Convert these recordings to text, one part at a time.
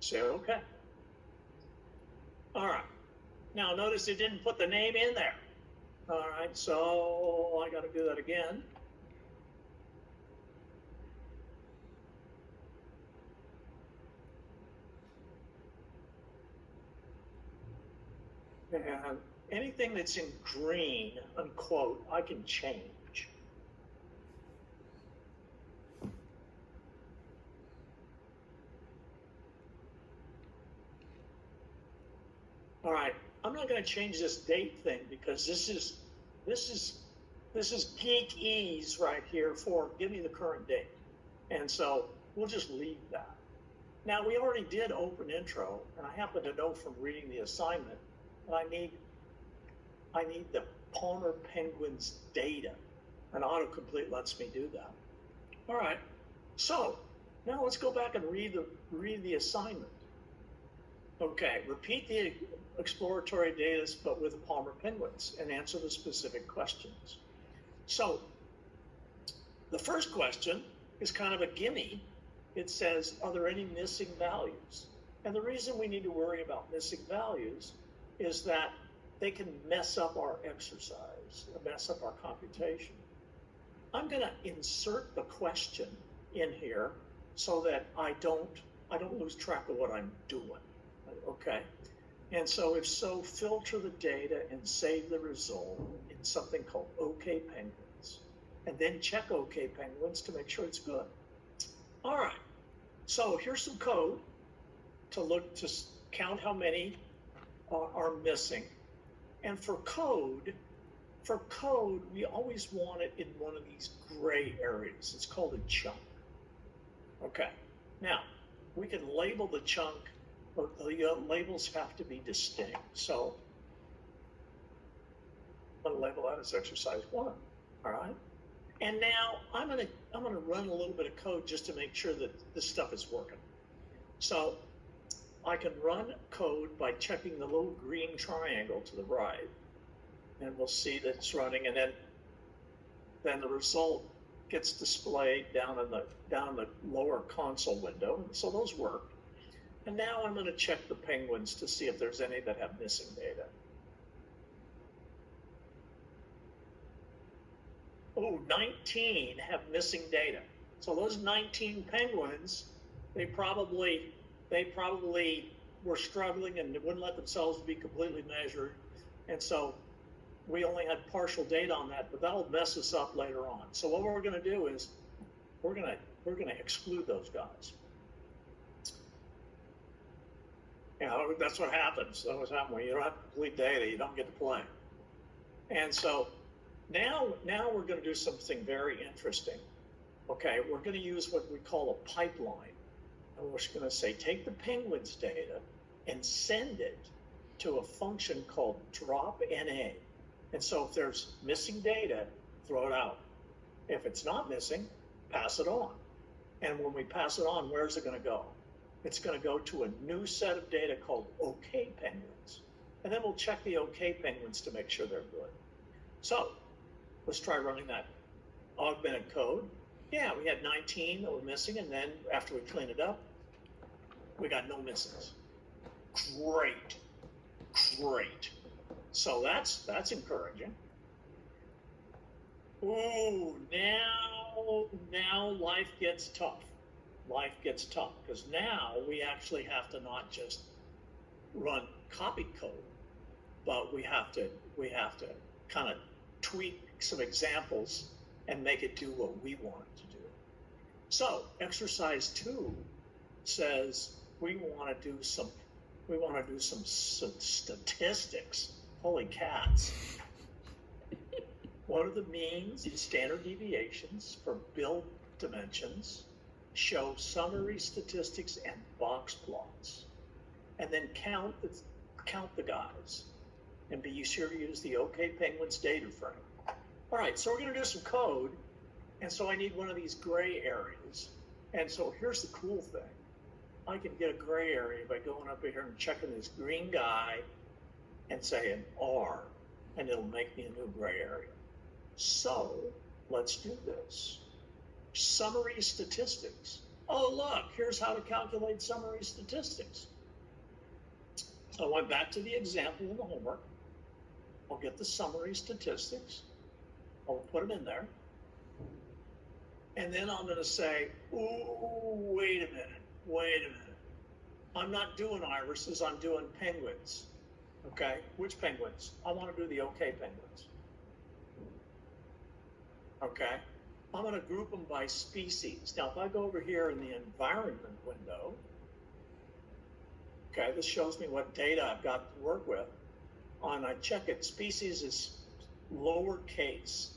Say okay. All right. Now notice it didn't put the name in there. All right, so I got to do that again. And anything that's in green, unquote, I can change. All right, I'm not going to change this date thing because this is geek-ese right here for give me the current date. And so we'll just leave that. Now we already did open intro, and I happen to know from reading the assignment that I need the Palmer Penguins data, and autocomplete lets me do that. All right, so now let's go back and read the assignment. Okay, repeat the exploratory data, but with the Palmer Penguins, and answer the specific questions. So the first question is kind of a gimme. It says, are there any missing values? And the reason we need to worry about missing values is that they can mess up our exercise, mess up our computation. I'm going to insert the question in here so that I don't lose track of what I'm doing. Okay, and so if so, filter the data and save the result in something called OK Penguins, and then check OK Penguins to make sure it's good. All right, so here's some code to count how many are missing. And for code, we always want it in one of these gray areas. It's called a chunk. Okay, now we can label the chunk, but the labels have to be distinct. So I'm going to label that as exercise 1. All right. And now I'm going to run a little bit of code just to make sure that this stuff is working. So I can run code by checking the little green triangle to the right, and we'll see that it's running. And then the result gets displayed down in the lower console window. So those work. And now I'm going to check the penguins to see if there's any that have missing data. Oh, 19 have missing data. So those 19 penguins, they probably were struggling and wouldn't let themselves be completely measured. And so we only had partial data on that, but that'll mess us up later on. So what we're going to do is we're going to exclude those guys. You know, that's what happens. That's what's happening when you don't have complete data, you don't get to play. And so now we're going to do something very interesting. Okay, we're going to use what we call a pipeline. And we're going to say, take the penguins data and send it to a function called drop_NA. And so if there's missing data, throw it out. If it's not missing, pass it on. And when we pass it on, where's it going to go? It's going to go to a new set of data called OK Penguins. And then we'll check the OK Penguins to make sure they're good. So let's try running that augmented code. Yeah, we had 19 that were missing, and then after we clean it up, we got no misses. Great. So that's encouraging. Ooh, now life gets tough. Life gets tough because now we actually have to not just run copy code, but we have to kind of tweak some examples and make it do what we want it to do. So exercise 2 says we want to do some statistics. Holy cats. What are the means and standard deviations for build dimensions? Show summary statistics and box plots, and then count the guys, and be sure to use the OK Penguins data frame. All right, so we're going to do some code, and so I need one of these gray areas. And so here's the cool thing. I can get a gray area by going up here and checking this green guy and saying R, and it'll make me a new gray area. So let's do this. Summary statistics. Oh, look, here's how to calculate summary statistics. So I went back to the example in the homework. I'll get the summary statistics. I'll put them in there. And then I'm going to say, ooh, wait a minute. I'm not doing irises, I'm doing penguins. Okay, which penguins? I want to do the okay penguins. Okay, I'm going to group them by species. Now, if I go over here in the environment window, okay, this shows me what data I've got to work with. And I check it, species is lowercase.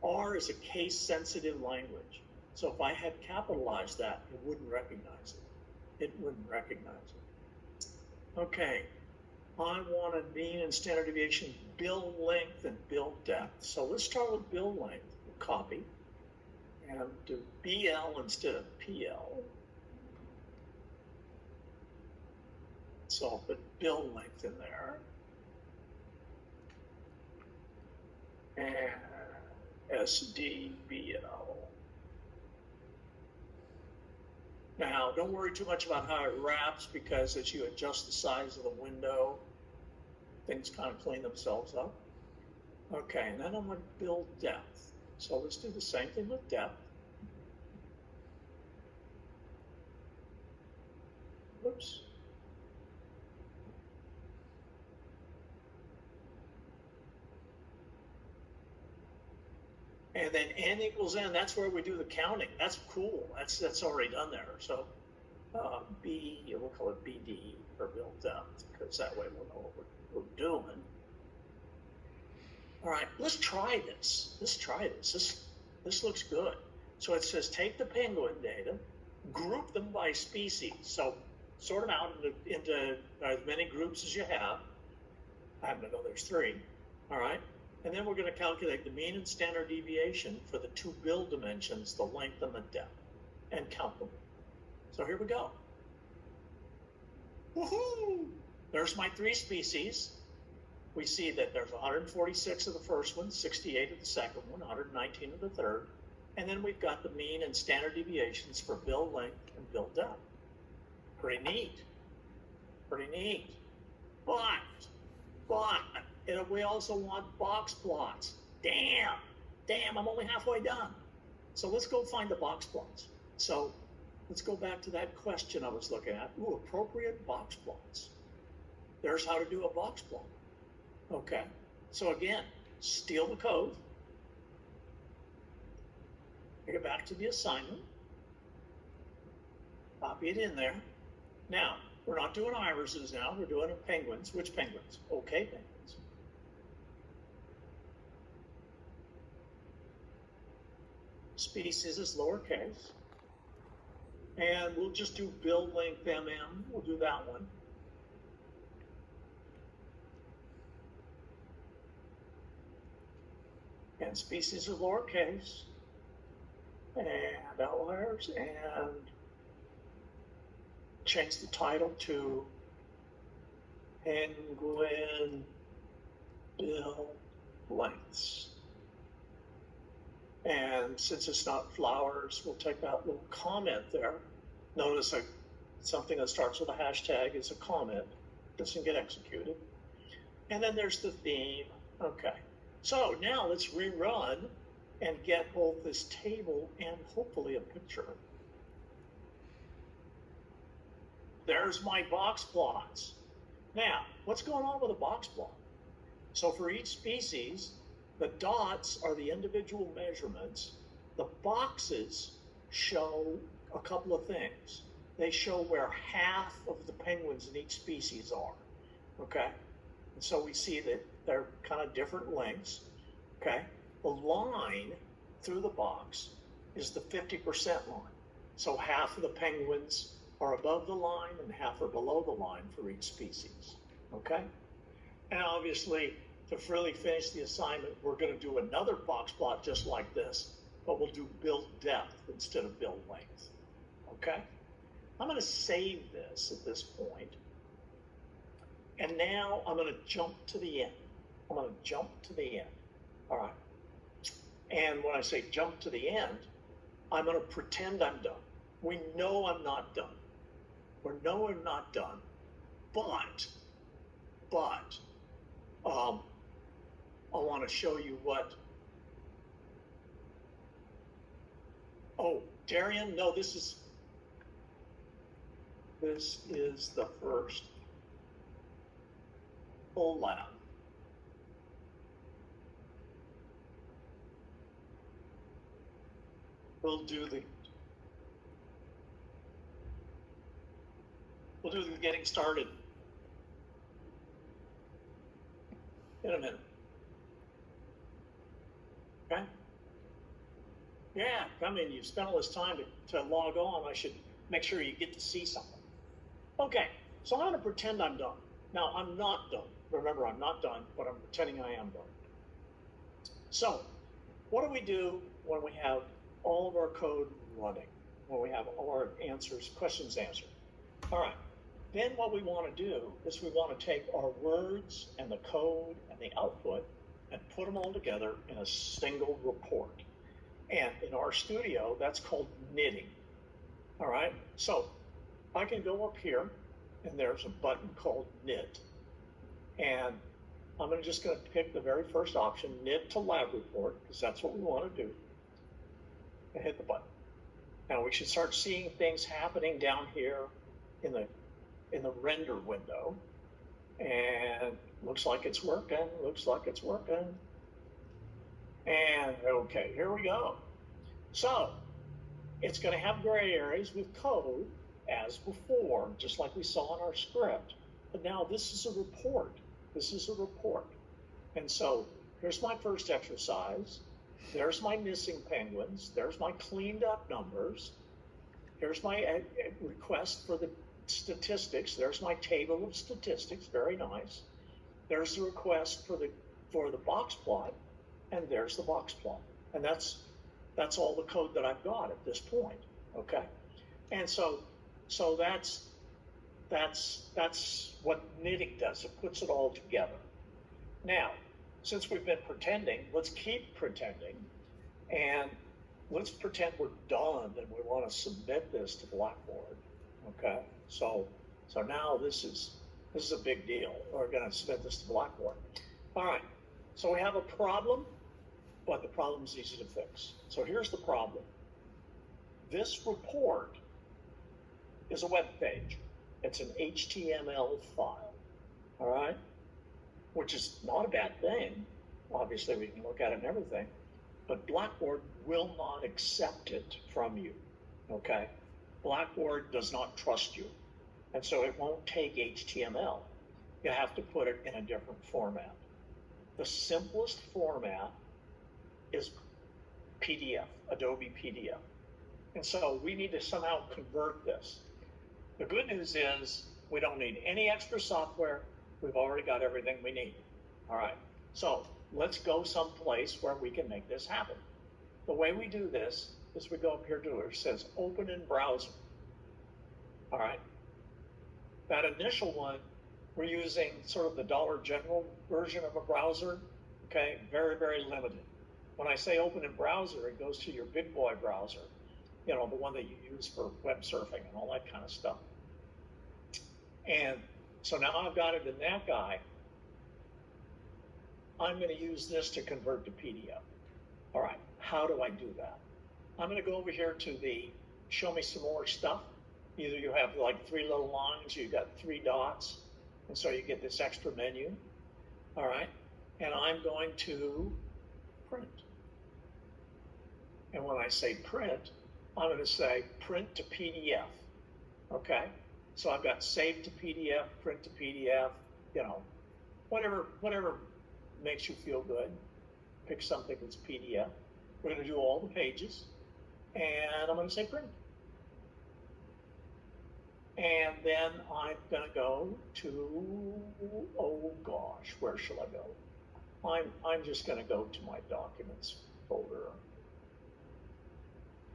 R is a case-sensitive language. So if I had capitalized that, it wouldn't recognize it. It wouldn't recognize it. Okay, I want a mean and standard deviation, build length and build depth. So let's start with build length. Copy and do BL instead of PL. So I'll put build length in there. And SDBL. Now, don't worry too much about how it wraps, because as you adjust the size of the window, things kind of clean themselves up. Okay, and then I'm going to build depth. So let's do the same thing with depth. Whoops. And then n equals n, that's where we do the counting. That's cool. That's already done there. So we'll call it BD for build depth, because that way we'll know what we're doing. All right, let's try this. This looks good. So it says take the penguin data, group them by species. So sort them out into as many groups as you have. I happen to know there's 3. All right. And then we're going to calculate the mean and standard deviation for the 2 build dimensions, the length and the depth, and count them. So here we go. Woohoo! There's my 3 species. We see that there's 146 of the first one, 68 of the second one, 119 of the third. And then we've got the mean and standard deviations for build length and build depth. Pretty neat. But we also want box plots. Damn, I'm only halfway done. So let's go find the box plots. So let's go back to that question I was looking at. Ooh, appropriate box plots. There's how to do a box plot. Okay, so again, steal the code. Take it back to the assignment. Copy it in there. Now, we're not doing irises now, we're doing penguins. Which penguins? Okay, penguins. Species is lowercase. And we'll just do build length MM. We'll do that one. And species is lowercase. And outliers, and change the title to Penguin Build Lengths. And since it's not flowers, we'll take that little comment there. Notice something that starts with a hashtag is a comment, doesn't get executed. And then there's the theme. Okay, so now let's rerun and get both this table and hopefully a picture. There's my box plots. Now, what's going on with a box plot? So for each species, the dots are the individual measurements. The boxes show a couple of things. They show where half of the penguins in each species are, okay? And so we see that they're kind of different lengths, okay? The line through the box is the 50% line. So half of the penguins are above the line and half are below the line for each species, okay? And obviously, to really finish the assignment, we're going to do another box plot just like this, but we'll do build depth instead of build length, okay? I'm going to save this at this point. And now I'm going to jump to the end. All right. And when I say jump to the end, I'm going to pretend I'm done. we know I'm not done. We know I'm not done, but, I want to show you what, oh, Darian, no, this is the first full lab. We'll do the getting started in a minute. Okay? Yeah, come in. You've spent all this time to log on. I should make sure you get to see something. Okay, so I'm going to pretend I'm done. Now, I'm not done. Remember, I'm not done, but I'm pretending I am done. So, what do we do when we have all of our code running? When we have all our questions answered? All right. Then what we want to do is we want to take our words and the code and the output and put them all together in a single report. And in RStudio, that's called knitting. All right. So I can go up here and there's a button called knit. And I'm just going to pick the very first option, knit to lab report, because that's what we want to do. And hit the button. Now we should start seeing things happening down here in the render window. And looks like it's working, And okay, here we go. So it's going to have gray areas with code as before, just like we saw in our script. But now this is a report. And so here's my first exercise. There's my missing penguins. There's my cleaned up numbers. Here's my request for the statistics. There's my table of statistics. Very nice. There's the request for the box plot, and there's the box plot. And that's all the code that I've got at this point. Okay. And so that's what knitting does. It puts it all together. Now, since we've been pretending, let's keep pretending, and let's pretend we're done and we want to submit this to Blackboard. Okay, so now this is a big deal. We're going to submit this to Blackboard. All right, so we have a problem, but the problem's easy to fix. So here's the problem. This report is a web page. It's an HTML file. All right, which is not a bad thing. Obviously, we can look at it and everything, but Blackboard will not accept it from you, okay? Blackboard does not trust you, and so it won't take HTML. You have to put it in a different format. The simplest format is PDF, Adobe PDF. And so we need to somehow convert this. The good news is we don't need any extra software. We've already got everything we need. All right, so let's go someplace where we can make this happen. The way we do this is we go up here to where it says open in browser. All right, that initial one, we're using sort of the Dollar General version of a browser. Okay, very, very limited. When I say open in browser, it goes to your big boy browser, you know, the one that you use for web surfing and all that kind of stuff. And so now I've got it in that guy. I'm going to use this to convert to PDF. All right, how do I do that? I'm going to go over here to the show me some more stuff. Either you have like 3 little lines, you've got 3 dots, and so you get this extra menu. All right, and I'm going to print. And when I say print, I'm going to say print to PDF. Okay, so I've got save to PDF, print to PDF, you know, whatever makes you feel good. Pick something that's PDF. We're going to do all the pages, and I'm going to say print. And then I'm going to go to, oh gosh, where shall I go? I'm just going to go to my documents folder.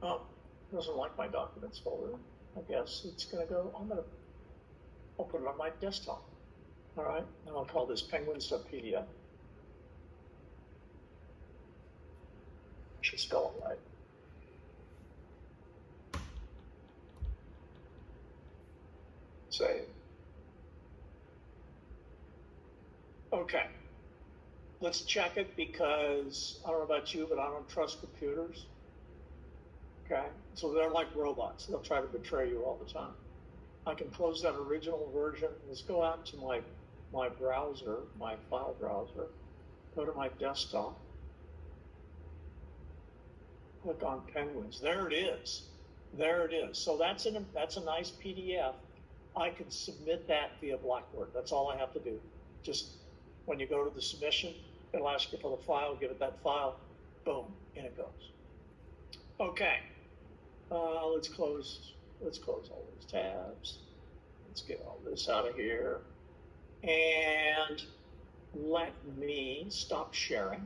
Oh, doesn't like my documents folder. I guess it's going to go, I'll put it on my desktop. All right, and I'll call this penguins.pdf. Should spell it right. Save. Okay. Let's check it because I don't know about you, but I don't trust computers. Okay. So they're like robots. They'll try to betray you all the time. I can close that original version. Let's go out to my browser, my file browser, go to my desktop, click on Penguins. There it is. There it is. So that's a nice PDF. I can submit that via Blackboard. That's all I have to do. Just when you go to the submission, it'll ask you for the file, give it that file, boom, in it goes. Okay, let's close all these tabs. Let's get all this out of here. And let me stop sharing.